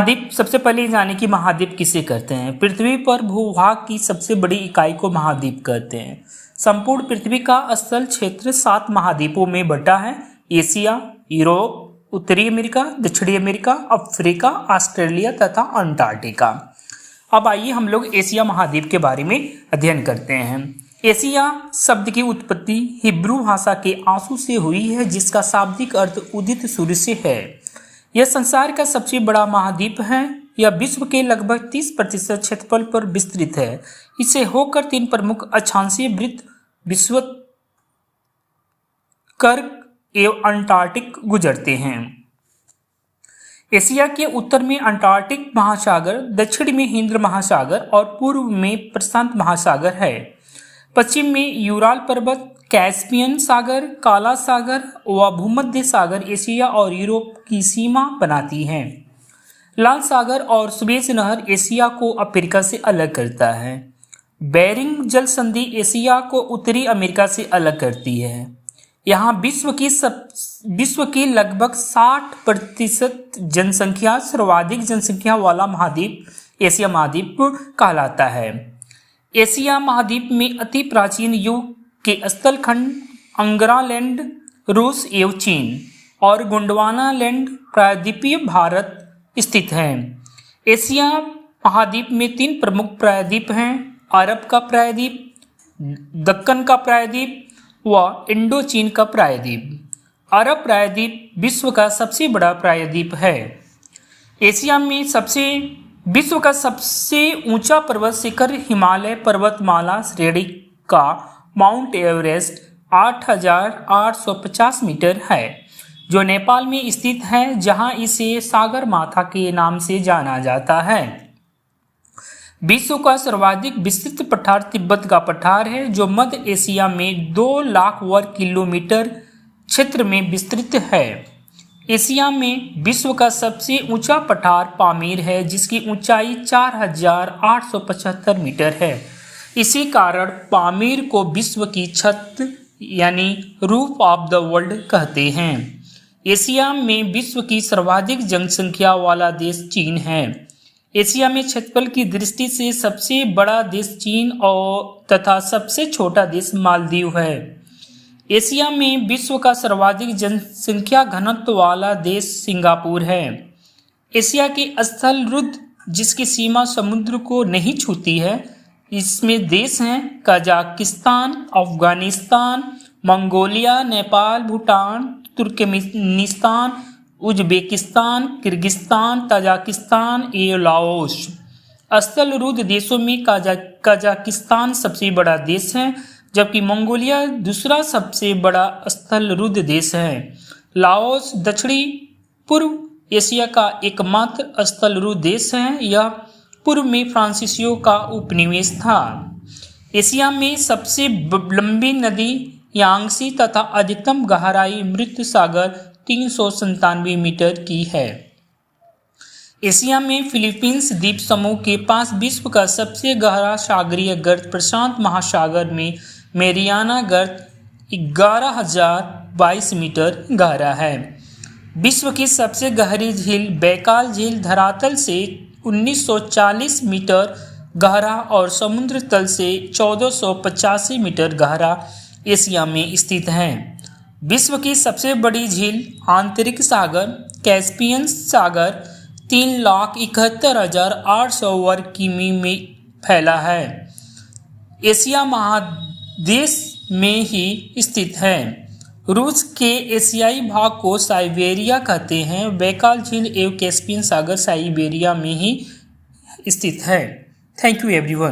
महाद्वीप, सबसे पहले जाने कि महाद्वीप किसे कहते हैं। पृथ्वी पर भूभाग की सबसे बड़ी इकाई को महाद्वीप कहते हैं। संपूर्ण पृथ्वी का स्थल क्षेत्र 7 महाद्वीपों में बटा है। एशिया, यूरोप, उत्तरी अमेरिका, दक्षिणी अमेरिका, अफ्रीका, ऑस्ट्रेलिया तथा अंटार्कटिका। अब आइए हम लोग एशिया महाद्वीप के बारे में अध्ययन करते हैं। एशिया शब्द की उत्पत्ति हिब्रू भाषा के आंसू से हुई है, जिसका शाब्दिक अर्थ उदित सूर्य से है। यह संसार का सबसे बड़ा महाद्वीप है। यह विश्व के लगभग 30% क्षेत्रफल पर विस्तृत है। इसे होकर 3 प्रमुख अक्षांशीय वृत्त विषुवत, कर्क एवं अंटार्कटिक गुजरते हैं। एशिया के उत्तर में अंटार्कटिक महासागर, दक्षिण में हिंद महासागर और पूर्व में प्रशांत महासागर है। पश्चिम में यूराल पर्वत, कैस्पियन सागर, काला सागर व भूमध्य सागर एशिया और यूरोप की सीमा बनाती हैं। लाल सागर और सुएज नहर एशिया को अफ्रीका से अलग करता है। बेरिंग जल संधि एशिया को उत्तरी अमेरिका से अलग करती है। यहाँ विश्व की लगभग 60% जनसंख्या, सर्वाधिक जनसंख्या वाला महाद्वीप एशिया महाद्वीप कहलाता है। एशिया महाद्वीप में अति प्राचीन युग के स्थल खंड अंगरालैंड, रूस एवं चीन और गोंडवाना लैंड प्रायद्वीपीय भारत स्थित हैं। एशिया महाद्वीप में 3 प्रमुख प्रायद्वीप हैं: अरब का प्रायद्वीप, दक्कन का प्रायद्वीप व इंडो चीन का प्रायद्वीप। अरब प्रायद्वीप विश्व का सबसे बड़ा प्रायद्वीप है। एशिया में विश्व का सबसे ऊंचा पर्वत शिखर हिमालय पर्वतमाला श्रेणी का माउंट एवरेस्ट 8,850 मीटर है, जो नेपाल में स्थित है, जहां इसे सागर माथा के नाम से जाना जाता है। विश्व का सर्वाधिक विस्तृत पठार तिब्बत का पठार है, जो मध्य एशिया में 2 लाख वर्ग किलोमीटर क्षेत्र में विस्तृत है। एशिया में विश्व का सबसे ऊंचा पठार पामीर है, जिसकी ऊंचाई 4,875 मीटर है। इसी कारण पामीर को विश्व की छत यानी रूफ ऑफ द वर्ल्ड कहते हैं। एशिया में विश्व की सर्वाधिक जनसंख्या वाला देश चीन है। एशिया में क्षेत्रफल की दृष्टि से सबसे बड़ा देश चीन और तथा सबसे छोटा देश मालदीव है। एशिया में विश्व का सर्वाधिक जनसंख्या घनत्व वाला देश सिंगापुर है। एशिया की स्थल रुद्र, जिसकी सीमा समुद्र को नहीं छूती है, इसमें देश हैं Kazakhstan, Afghanistan, Mongolia, Nepal, Bhutan, Turkmenistan, Uzbekistan, Kyrgyzstan, Tajikistan एवं लाओस। स्थल रुद्र देशों में कजाकिस्तान सबसे बड़ा देश है, जबकि मंगोलिया दूसरा सबसे बड़ा स्थल रुद्र देश है। लाओस दक्षिणी पूर्व एशिया का एकमात्र स्थल रुद्र देश है। यह पूर्व में फ्रांसीसियों का उपनिवेश था। एशिया में सबसे लंबी नदी यांगसी तथा अधिकतम गहराई मृत सागर 397 मीटर की है। एशिया में फिलीपींस द्वीप समूह के पास विश्व का सबसे गहरा सागरीय गर्त प्रशांत महासागर में मेरियाना गर्त 11,022 मीटर गहरा है। विश्व की सबसे गहरी झील बैकाल झील धरातल से 1940 मीटर गहरा और समुद्र तल से 1485 मीटर गहरा एशिया में स्थित है। विश्व की सबसे बड़ी झील आंतरिक सागर कैस्पियन सागर 3,71,800 वर्ग किमी में फैला है। एशिया महादेश में ही स्थित है। रूस के एशियाई भाग को साइबेरिया कहते हैं। बैकाल झील एवं कैस्पियन सागर साइबेरिया में ही स्थित है। Thank you everyone.